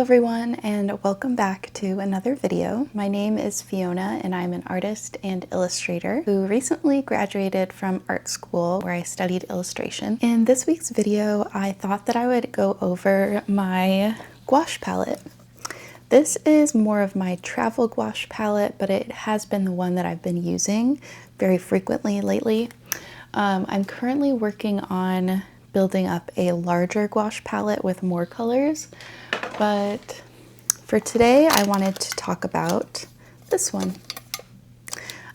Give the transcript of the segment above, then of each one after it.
everyone, and welcome back to another video. My name is Fiona and I'm an artist and illustrator who recently graduated from art school where I studied illustration. In this week's video, I thought that I would go over my gouache palette. This is more of my travel gouache palette, but it has been the one that I've been using very frequently lately. I'm currently working on building up a larger gouache palette with more colors, but for today I wanted to talk about this one.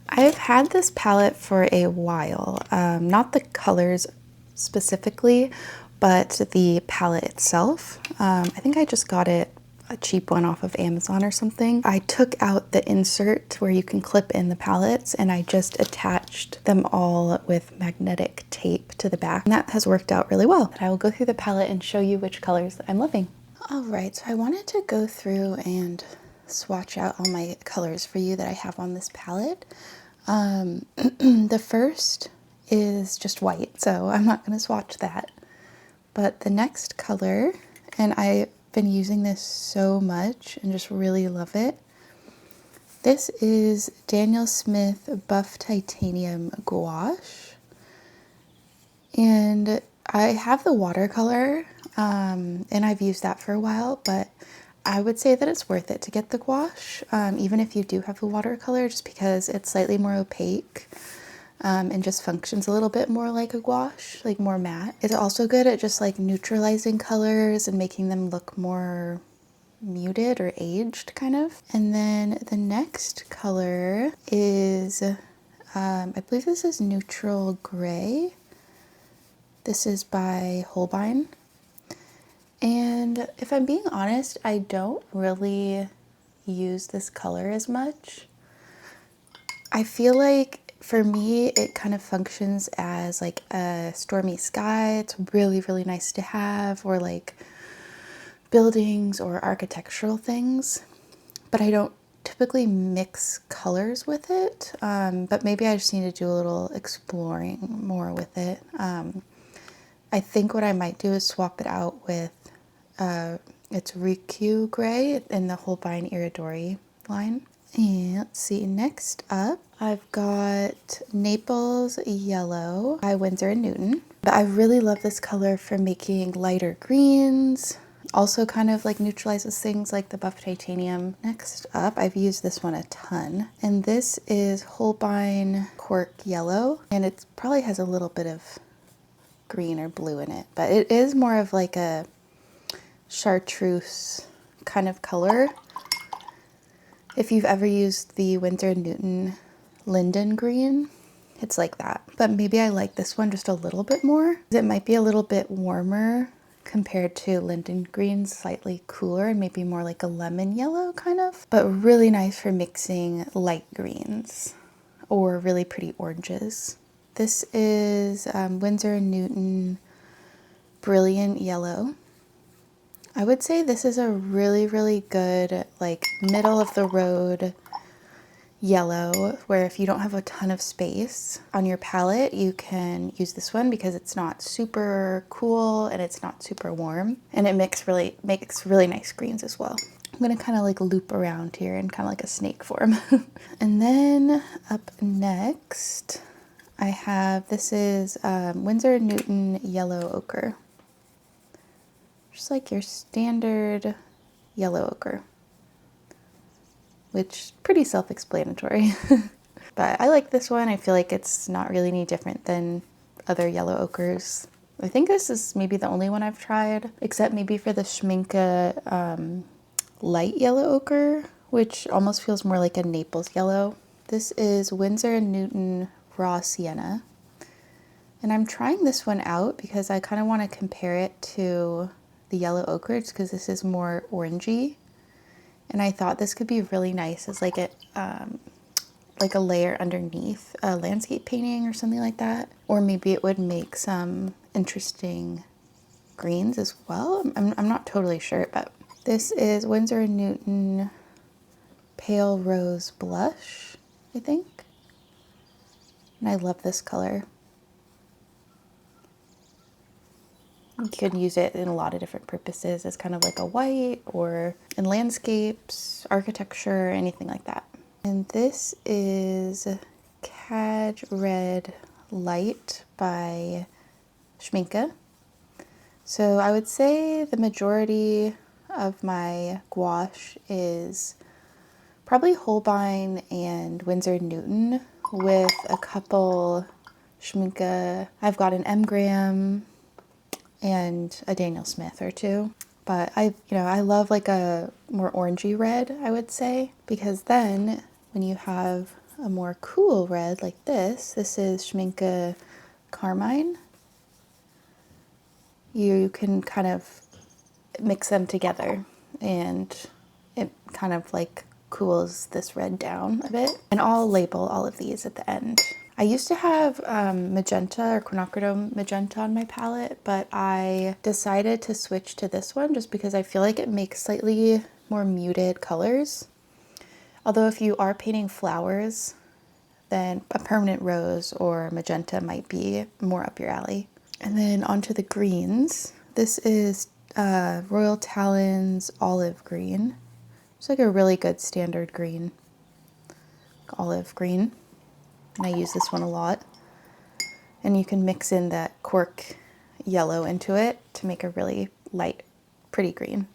I've had this palette for a while, not the colors specifically, but the palette itself. I think I just got it a cheap one off of Amazon or something. I took out the insert where you can clip in the palettes and I just attached them all with magnetic tape to the back, and that has worked out really well. I will go through the palette and show you which colors I'm loving. All right, so I wanted to go through and swatch out all my colors for you that I have on this palette. The first is just white, so I'm not going to swatch that. But the next color, and I've been using this so much and just really love it. This is Daniel Smith Buff Titanium Gouache. And I have the watercolor, and I've used that for a while, but I would say that it's worth it to get the gouache, even if you do have the watercolor, just because it's slightly more opaque. And just functions a little bit more like a gouache, like more matte. It's also good at just like neutralizing colors and making them look more muted or aged kind of. And then the next color is, I believe this is Neutral Gray. This is by Holbein. And if I'm being honest, I don't really use this color as much. I feel like for me, it kind of functions as like a stormy sky. It's really, really nice to have, or like buildings or architectural things. But I don't typically mix colors with it. But maybe I just need to do a little exploring more with it. I think what I might do is swap it out with it's Riku Gray in the Holbein Iridori line. And let's see, next up, I've got Naples Yellow by Winsor & Newton. But I really love this color for making lighter greens. Also kind of like neutralizes things like the Buff Titanium. Next up, I've used this one a ton. And this is Holbein Cork Yellow. And it probably has a little bit of green or blue in it. But it is more of like a chartreuse kind of color. If you've ever used the Winsor & Newton Linden Green, it's like that. But maybe I like this one just a little bit more. It might be a little bit warmer compared to Linden Green, slightly cooler and maybe more like a lemon yellow kind of. But really nice for mixing light greens or really pretty oranges. This is Winsor & Newton Brilliant Yellow. I would say this is a really, really good, like middle of the road yellow, where if you don't have a ton of space on your palette, you can use this one because it's not super cool and it's not super warm, and it makes really nice greens as well. I'm gonna kind of like loop around here in kind of like a snake form. And then up next, I have, this is Winsor & Newton Yellow Ochre. Just like your standard yellow ochre, which is pretty self-explanatory. But I like this one. I feel like it's not really any different than other yellow ochres. I think this is maybe the only one I've tried, except maybe for the Schmincke light yellow ochre, which almost feels more like a Naples yellow. This is Winsor & Newton Raw Sienna. And I'm trying this one out because I kind of want to compare it to the yellow ochre, because this is more orangey, and I thought this could be really nice as like a layer underneath a landscape painting or something like that, or maybe it would make some interesting greens as well. I'm not totally sure, but this is Winsor & Newton Pale Rose Blush, I think, and I love this color. You can use it in a lot of different purposes as kind of like a white or in landscapes, architecture, anything like that. And this is Cad Red Light by Schminke. So I would say the majority of my gouache is probably Holbein and Winsor & Newton with a couple Schminke. I've got an M. Graham and a Daniel Smith or two. But I love like a more orangey red, I would say, because then when you have a more cool red like this is Schminke Carmine. You can kind of mix them together and it kind of like cools this red down a bit. And I'll label all of these at the end. I used to have magenta or quinacridone magenta on my palette, but I decided to switch to this one just because I feel like it makes slightly more muted colors. Although if you are painting flowers, then a permanent rose or magenta might be more up your alley. And then onto the greens. This is Royal Talon's Olive Green. It's like a really good standard green, olive green. And I use this one a lot. And you can mix in that cork yellow into it to make a really light, pretty green.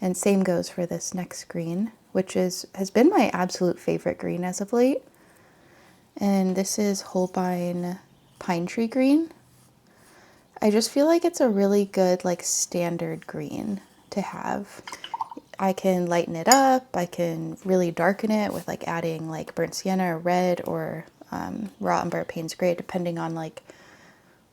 And same goes for this next green, which has been my absolute favorite green as of late. And this is Holbein Pine Tree Green. I just feel like it's a really good like standard green to have. I can lighten it up, I can really darken it with like adding like burnt sienna or red or raw umber Payne's Gray, depending on like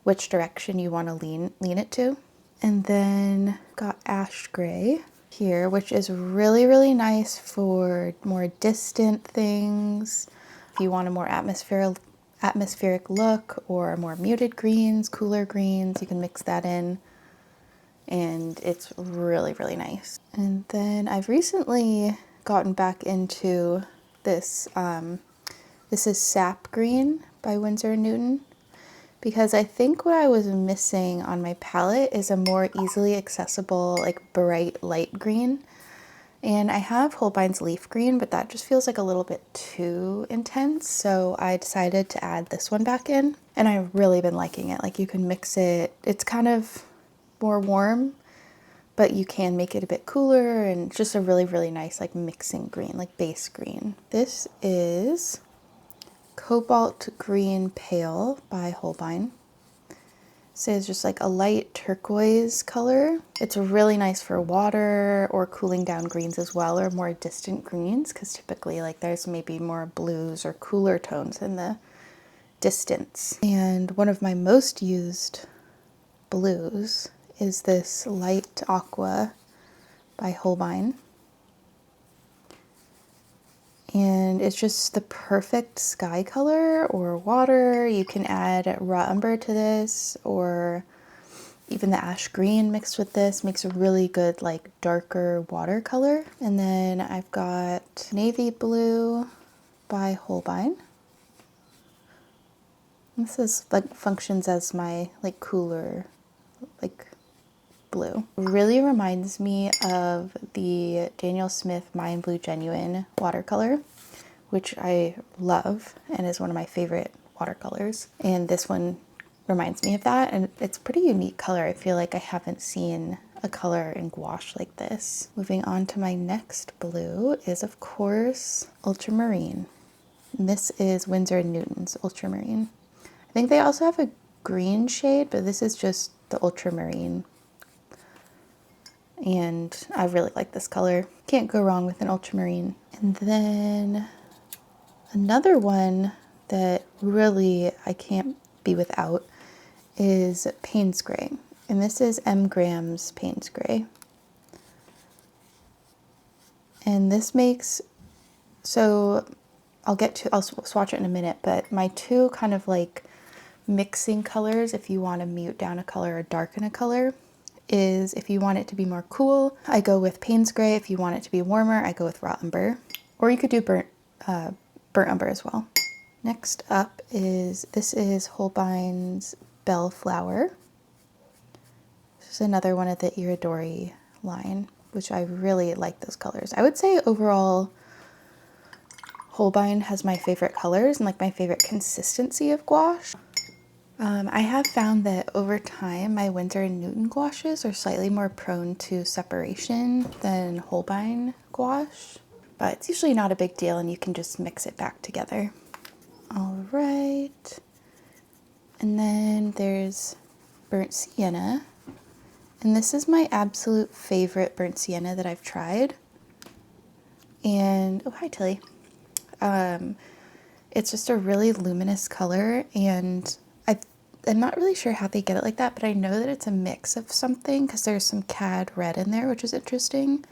which direction you want to lean it to. And then got ash gray here, which is really, really nice for more distant things. If you want a more atmospheric look or more muted greens, cooler greens, you can mix that in. And it's really, really nice. And then I've recently gotten back into this. This is Sap Green by Winsor & Newton, because I think what I was missing on my palette is a more easily accessible, like bright light green. And I have Holbein's Leaf Green, but that just feels like a little bit too intense. So I decided to add this one back in, and I've really been liking it. Like you can mix it, it's kind of more warm, but you can make it a bit cooler, and just a really, really nice like mixing green, like base green. This is Cobalt Green Pale by Holbein. This is just like a light turquoise color. It's really nice for water or cooling down greens as well, or more distant greens, because typically like there's maybe more blues or cooler tones in the distance. And one of my most used blues is this Light Aqua by Holbein. And it's just the perfect sky color or water. You can add raw umber to this, or even the ash green mixed with this makes a really good like darker watercolor. And then I've got Navy Blue by Holbein. This is like functions as my like cooler like blue. Really reminds me of the Daniel Smith Mayan Blue Genuine watercolor, which I love and is one of my favorite watercolors. And this one reminds me of that, and it's a pretty unique color. I feel like I haven't seen a color in gouache like this. Moving on to my next blue is of course Ultramarine. And this is Winsor & Newton's Ultramarine. I think they also have a green shade, but this is just the Ultramarine. And I really like this color. Can't go wrong with an ultramarine. And then another one that really I can't be without is Payne's Gray. And this is M. Graham's Payne's Gray. And this makes, so I'll swatch it in a minute, but my two kind of like mixing colors, if you want to mute down a color or darken a color, is if you want it to be more cool, I go with Payne's Gray. If you want it to be warmer, I go with raw umber. Or you could do burnt umber as well. Next up this is Holbein's Bellflower. This There's another one of the Iridori line, which I really like those colors. I would say overall, Holbein has my favorite colors and like my favorite consistency of gouache. I have found that over time, my Winsor & Newton gouaches are slightly more prone to separation than Holbein gouache, but it's usually not a big deal and you can just mix it back together. All right. And then there's burnt sienna. And this is my absolute favorite burnt sienna that I've tried. And, oh, hi Tilly. It's just a really luminous color, and I'm not really sure how they get it like that, but I know that it's a mix of something because there's some cad red in there, which is interesting.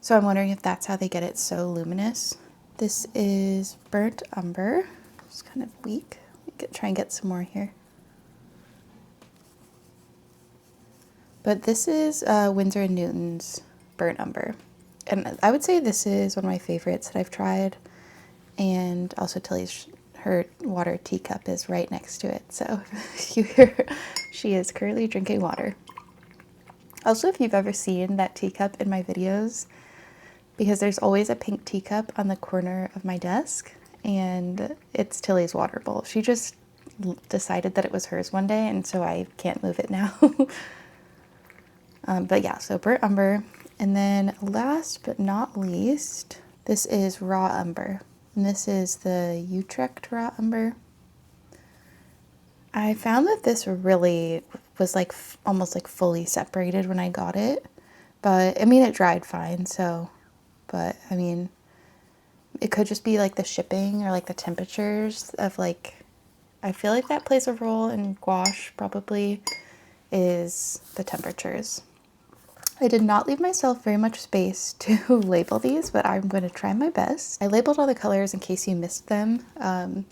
So I'm wondering if that's how they get it so luminous. This is burnt umber. It's kind of weak. Try and get some more here. But this is Winsor & Newton's burnt umber. And I would say this is one of my favorites that I've tried. And also Tilly's, her water teacup is right next to it. So you hear she is currently drinking water. Also, if you've ever seen that teacup in my videos, because there's always a pink teacup on the corner of my desk, and it's Tilly's water bowl. She just decided that it was hers one day, and so I can't move it now. But yeah, so burnt umber. And then last but not least, this is raw umber. And this is the Utrecht raw umber. I found that this really was like almost like fully separated when I got it. But I mean, it dried fine, so, but I mean, it could just be like the shipping or like the temperatures of like, I feel like that plays a role in gouache probably, is the temperatures. I did not leave myself very much space to label these, but I'm going to try my best. I labeled all the colors in case you missed them. And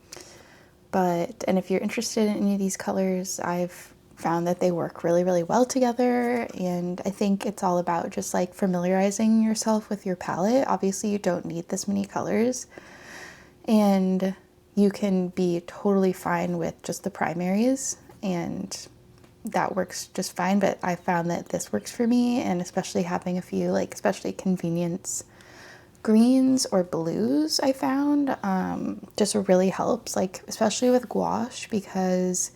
if you're interested in any of these colors, I've found that they work really, really well together. And I think it's all about just like familiarizing yourself with your palette. Obviously, you don't need this many colors. And you can be totally fine with just the primaries, and that works just fine. But I found that this works for me, and especially having a few like especially convenience greens or blues, I found just really helps, like especially with gouache, because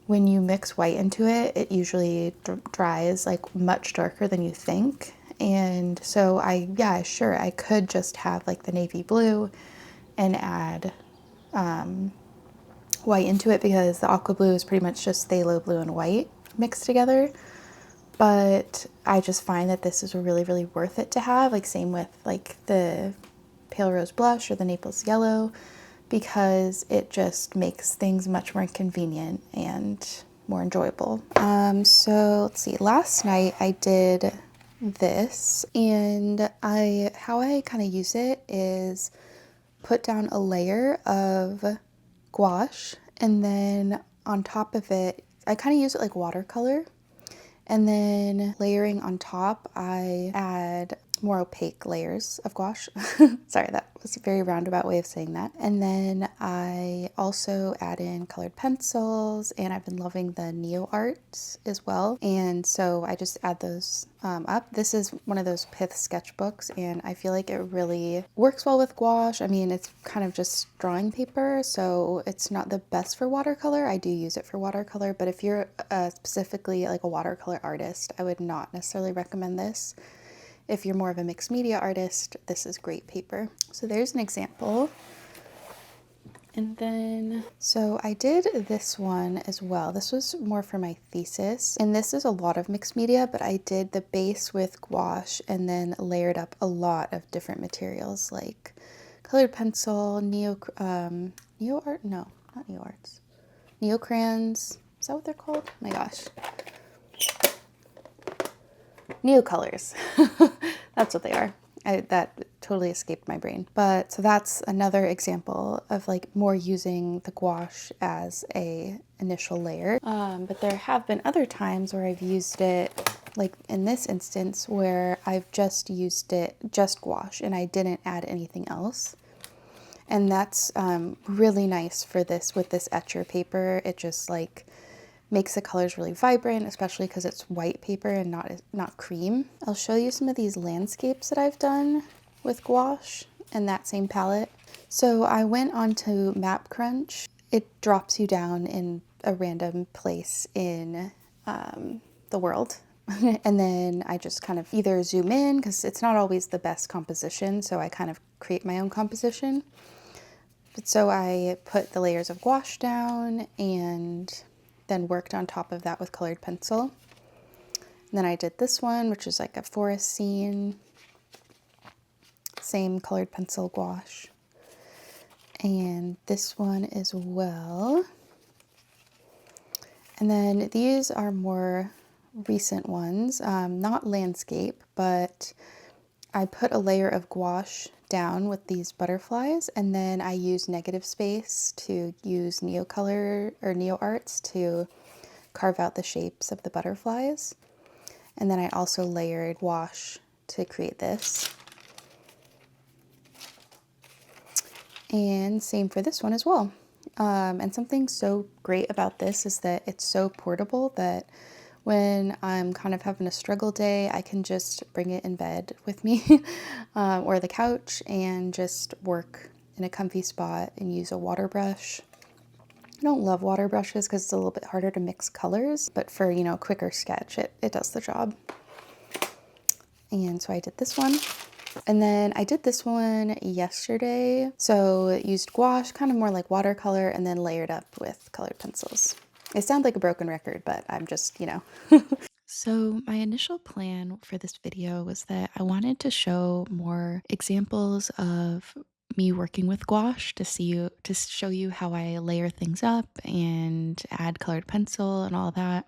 when you mix white into it, it usually dries like much darker than you think. And so I could just have like the navy blue and add white into it, because the aqua blue is pretty much just phthalo blue and white mixed together. But I just find that this is really, really worth it to have, like same with like the pale rose blush or the Naples yellow, because it just makes things much more convenient and more enjoyable. So let's see, last night I did this, and how I kind of use it is put down a layer of gouache, and then on top of it, I kind of use it like watercolor. And then layering on top, I add more opaque layers of gouache. Sorry, that was a very roundabout way of saying that. And then I also add in colored pencils, and I've been loving the Neo Arts as well. And so I just add those up. This is one of those pith sketchbooks, and I feel like it really works well with gouache. I mean, it's kind of just drawing paper, so it's not the best for watercolor. I do use it for watercolor, but if you're specifically like a watercolor artist, I would not necessarily recommend this. If you're more of a mixed media artist, this is great paper. So there's an example. And then, so I did this one as well. This was more for my thesis. And this is a lot of mixed media, but I did the base with gouache and then layered up a lot of different materials like colored pencil, Neo Art? No, not Neo Arts. Neo crayons. Is that what they're called? Oh my gosh. Neo colors. That's what they are. That totally escaped my brain. But so that's another example of like more using the gouache as a initial layer. But there have been other times where I've used it, like in this instance, where I've just used it just gouache and I didn't add anything else. And that's really nice for this with this etcher paper. It just like makes the colors really vibrant, especially because it's white paper and not cream. I'll show you some of these landscapes that I've done with gouache and that same palette. So I went onto Map Crunch. It drops you down in a random place in the world. And then I just kind of either zoom in, because it's not always the best composition, so I kind of create my own composition. But so I put the layers of gouache down and then worked on top of that with colored pencil. And then I did this one, which is like a forest scene. Same colored pencil gouache. And this one as well. And then these are more recent ones, not landscape, but I put a layer of gouache down with these butterflies, and then I use negative space to use Neocolor or Neo Arts to carve out the shapes of the butterflies. And then I also layered gouache to create this. And same for this one as well. And something so great about this is that it's so portable that when I'm kind of having a struggle day, I can just bring it in bed with me or the couch and just work in a comfy spot and use a water brush. I don't love water brushes because it's a little bit harder to mix colors, but for, you know, quicker sketch, it does the job. And so I did this one. And then I did this one yesterday. So used gouache, kind of more like watercolor, and then layered up with colored pencils. It sounds like a broken record, but I'm just, you know. So my initial plan for this video was that I wanted to show more examples of me working with gouache to show you how I layer things up and add colored pencil and all that.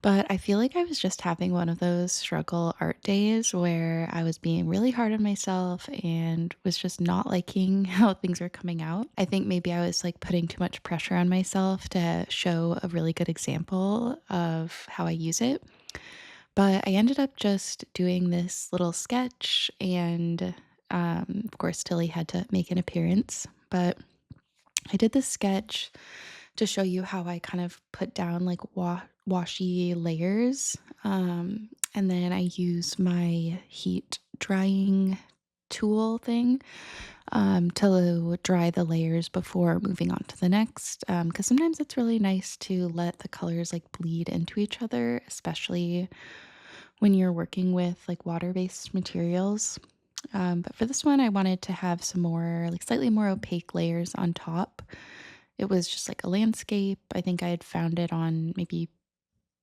But I feel like I was just having one of those struggle art days where I was being really hard on myself and was just not liking how things were coming out. I think maybe I was like putting too much pressure on myself to show a really good example of how I use it. But I ended up just doing this little sketch, and of course, Tilly had to make an appearance. But I did this sketch to show you how I kind of put down like washy layers. And then I use my heat drying tool thing to dry the layers before moving on to the next. Because sometimes it's really nice to let the colors like bleed into each other, especially when you're working with like water-based materials. But for this one, I wanted to have some more, like slightly more opaque layers on top. It was just like a landscape. I think I had found it on maybe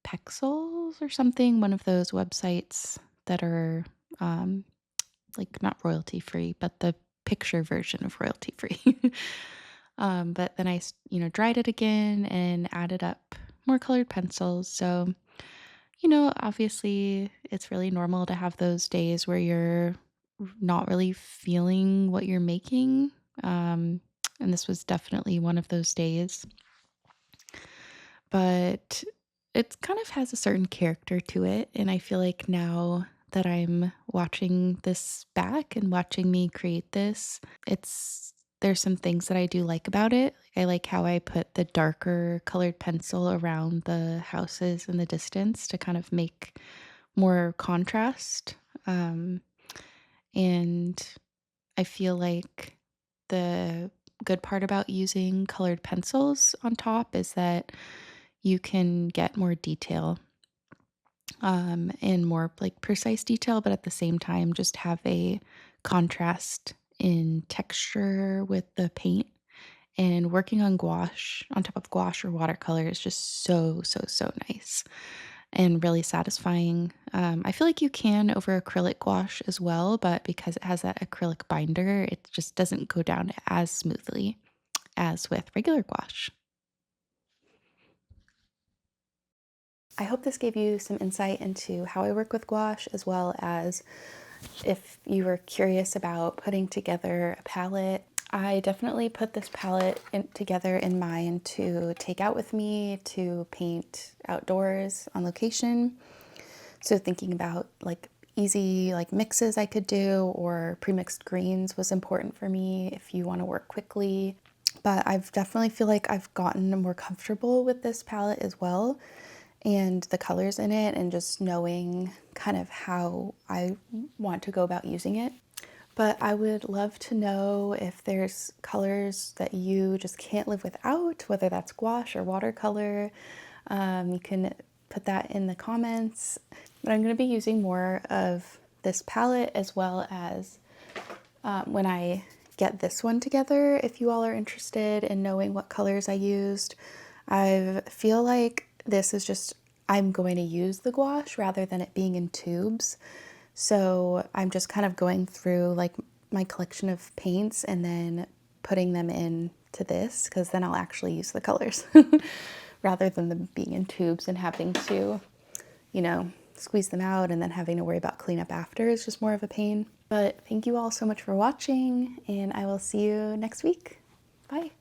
Pexels or something, one of those websites that are um, like not royalty free, but the picture version of royalty free. But then I dried it again and added up more colored pencils. So, obviously it's really normal to have those days where you're not really feeling what you're making. And this was definitely one of those days. But it kind of has a certain character to it. And I feel like now that I'm watching this back and watching me create this, there's some things that I do like about it. I like how I put the darker colored pencil around the houses in the distance to kind of make more contrast. And I feel like the good part about using colored pencils on top is that you can get more detail and more like precise detail, but at the same time, just have a contrast in texture with the paint. And working on gouache, on top of gouache or watercolor, is just so, so, so nice and really satisfying. I feel like you can over acrylic gouache as well, but because it has that acrylic binder, it just doesn't go down as smoothly as with regular gouache. I hope this gave you some insight into how I work with gouache, as well as if you were curious about putting together a palette. I definitely put this palette together in mind to take out with me to paint outdoors on location. So thinking about like easy like mixes I could do, or pre-mixed greens was important for me if you want to work quickly. but I've definitely feel like I've gotten more comfortable with this palette as well, and the colors in it, and just knowing kind of how I want to go about using it. But I would love to know if there's colors that you just can't live without, whether that's gouache or watercolor. You can put that in the comments. But I'm going to be using more of this palette, as well as when I get this one together, if you all are interested in knowing what colors I used. I feel like this is just, I'm going to use the gouache rather than it being in tubes. So I'm just kind of going through like my collection of paints and then putting them into this, because then I'll actually use the colors rather than them being in tubes and having to, you know, squeeze them out and then having to worry about cleanup after is just more of a pain. But thank you all so much for watching, and I will see you next week. Bye.